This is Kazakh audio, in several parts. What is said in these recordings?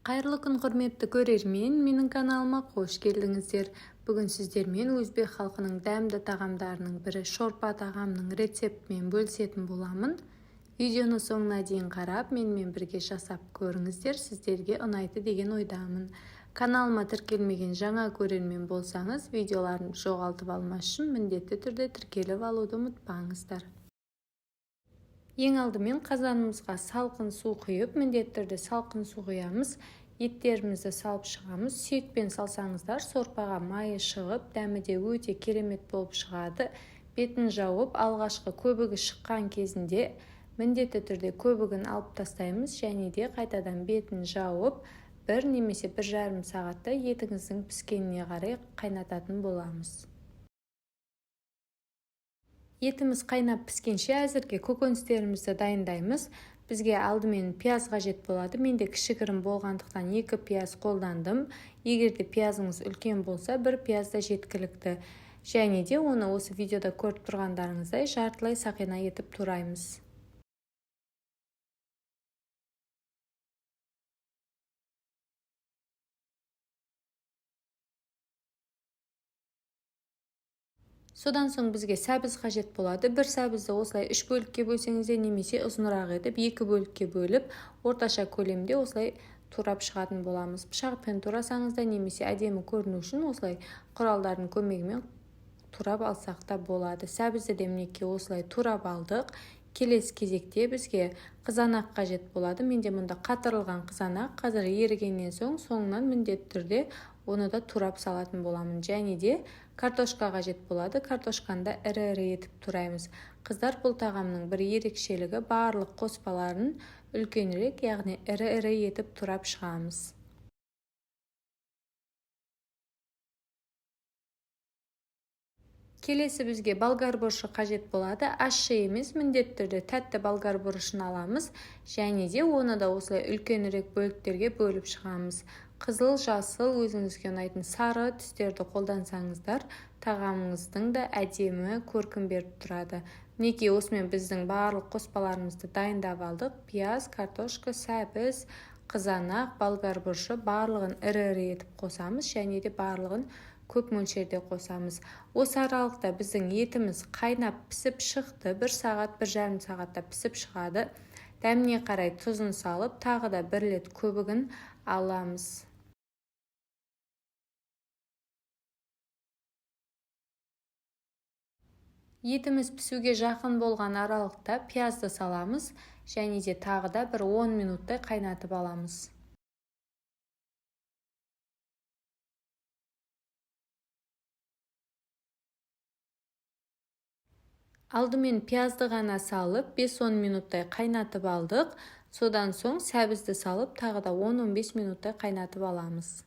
Қайырлы күн құрметті көрермен, менің каналыма қош келдіңіздер. Бүгін сіздермен өзбек халқының дәмді тағамдарының бірі шорпа тағамның рецептімен бөлісетін боламын. Видеоны соңына дейін қарап, менімен бірге жасап көріңіздер, сіздерге ұнайды деген ойдамын. Каналыма тіркелмеген жаңа көрермен болсаңыз, видеоларын жоғалтып алмас үшін міндетті түрде тіркеліп алуды ұмытпаңыздар. Ең алдымен қазанымызға салқын су құйып, міндетті түрде салқын су құямыз. Еттерімізді салып шығамыз. Сүйекпен салсаңыздар, сорпаға майы шығып, дәмі де өте керемет болып шығады. Бетін жауып, алғашқы көбігі шыққан кезінде міндетті түрде көбігін алып тастаймыз, және де қайтадан бетін жауып, 1 немесе 1,5 сағатта етіңіздің піскеніне қарай қайнататын боламыз. Етіміз қайнап піскенше әзірге көкөністерімізді дайындаймыз. Бізге алдымен пияз қажет болады. Менде кішігірім болғандықтан 2 пияз қолдандым. Егерде пиязыңыз үлкен болса, 1 пияз да жеткілікті. Және де оны осы видеода көріп тұрғандарыңыздай жартылай сақина етіп тураймыз. Содан соң бізге сәбіз қажет болады. Бір сәбізді осылай 3 бөлікке бөлсеңіз де немесе ұзынырақ етіп 2 бөлікке бөліп, орташа көлемде осылай турап шығатын боламыз. Пышақпен турасаңыз да немесе әдемі көріну үшін осылай құралдардың көмегімен турап алсақ та болады. Сәбізді де мінекей осылай турап алдық. Келесі кезекте бізге қызанақ қажет болады. Менде мұнда қатырылған қызанақ. Қазір ерігеннен соңынан міндетті түрде оны да турап салатын боламын. Және де картошка қажет болады. Картошканы да ірі-ірі етіп тураймыз. Қыздар, бұл тағамның бір ерекшелігі барлық қоспаларын үлкенірек, яғни ірі-ірі етіп турап шығамыз. Келесі бізге болгар бұрышы қажет болады. Ащы емес, міндетті түрде тәтті болгар бұрышын аламыз. Және де оны да осылай үлкенірек бөліктерге бөліп шығамыз. Қызыл, жасыл, өзіңізге ұнайтын сары түстерді қолдансаңыздар, тағамыңыздың да әдемі көркін беріп тұрады. Мінекей осымен біздің барлық қоспаларымызды дайындап алдық. Пияз, картошка, сәбіз, қызанақ, болгар бұрышы барлығын ірі-ірі етіп қосамыз, және де барлығын көп мөлшерде қосамыз. Осы аралықта біздің етіміз қайнап пісіп шықты. 1 сағат, 1,5 сағатта пісіп шығады. Дәміне қарай тұзын салып, тағы да 1 рет көбігін аламыз. Етіміз пісуге жақын болған аралықта пиязды саламыз, және де тағы да 10 минуттай қайнатып аламыз. Алдымен пиязды ғана салып 5-10 минуттай қайнатып алдық. Содан соң сәбізді салып тағы да 10-15 минуттай қайнатып аламыз.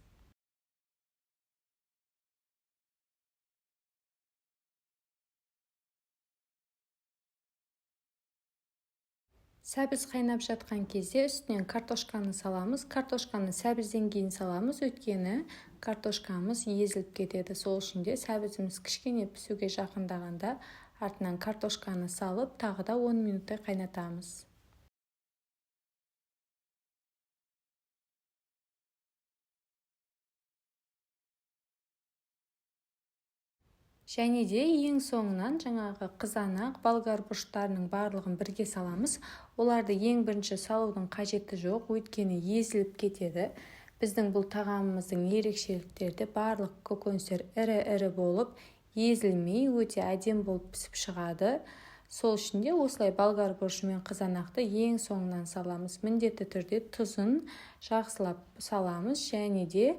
Сәбіз қайнап жатқан кезде үстінен картошканы саламыз. Картошканы сәбізден кейін саламыз, өйткені картошкамыз езіліп кетеді. Сол үшін де сәбізіміз кішкене пісуге жақындағанда артынан картошканы салып, тағы да 10 минуттай қайнатамыз. Және де ең соңынан жаңағы қызанақ, болгар бұрыштарының барлығын бірге саламыз. Оларды ең бірінші салудың қажеті жоқ, өйткені езіліп кетеді. Біздің бұл тағамымыздың ерекшеліктері барлық көкөністер ірі-ірі болып, езілмей, өте әдем болып пісіп шығады. Сол үшін де осылай болгар бұрышы мен қызанақты ең соңынан саламыз. Міндетті түрде тұзын жақсылап саламыз, және де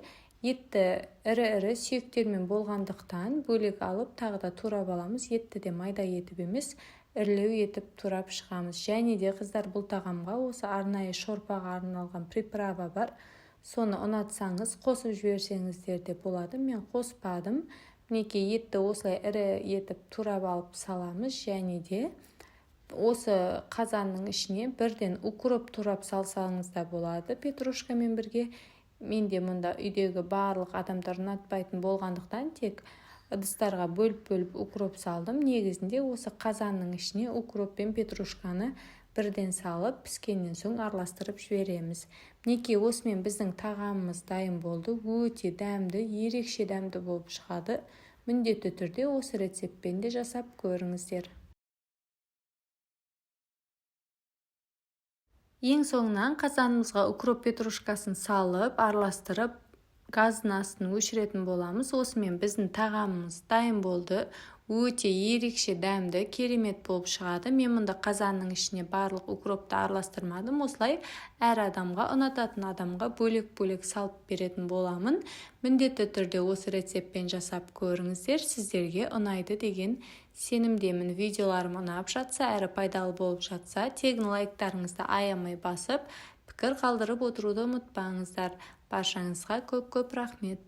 етті ірі-ірі сүйектермен болғандықтан бөлек алып, тағы да турап аламыз. Етті де майда етіп емес, ірілеу етіп турап шығамыз. Және де қыздар, бұл тағамға осы арнайы шорпаға арналған приправа бар. Соны ұнатсаңыз қосып жіберсеңіздер де болады. Мен қоспадым. Мінекей етті осылай ірі етіп турап алып саламыз, және де осы қазанның ішіне бірден укроп турап салсаңыз да болады петрушкамен бірге. Менде мұнда үйдегі барлық адамдар ұнатпайтын болғандықтан тек ыдыстарға бөліп укроп салдым. Негізінде осы қазанның ішіне укроп пен петрушканы бірден салып піскеннен соң араластырып жібереміз. Мінекей осымен біздің тағамымыз дайын болды. Өте дәмді, ерекше дәмді болып шығады. Міндетті түрде осы рецептпен де жасап көріңіздер. Ең соңынан қазанымызға укроп петрушкасын салып, араластырып, газдың астын өшіретін боламыз. Осымен біздің тағамымыз дайын болды. Өте ерекше дәмді, керемет болып шығады. Мен мұнда қазанның ішіне барлық укропты араластырмадым. Осылай әр адамға, ұнататын адамға бөлек-бөлек салып беретін боламын. Міндетті түрде осы рецептпен жасап көріңіздер. Сіздерге ұнайды деген сенімдемін. Видеоларым ұнап жатса, әрі пайдалы болып жатса, тегін лайктарыңызды аямай басып, пікір қалдырып отыруды ұмытпаңыздар. Баршаңызға көп-көп рахмет.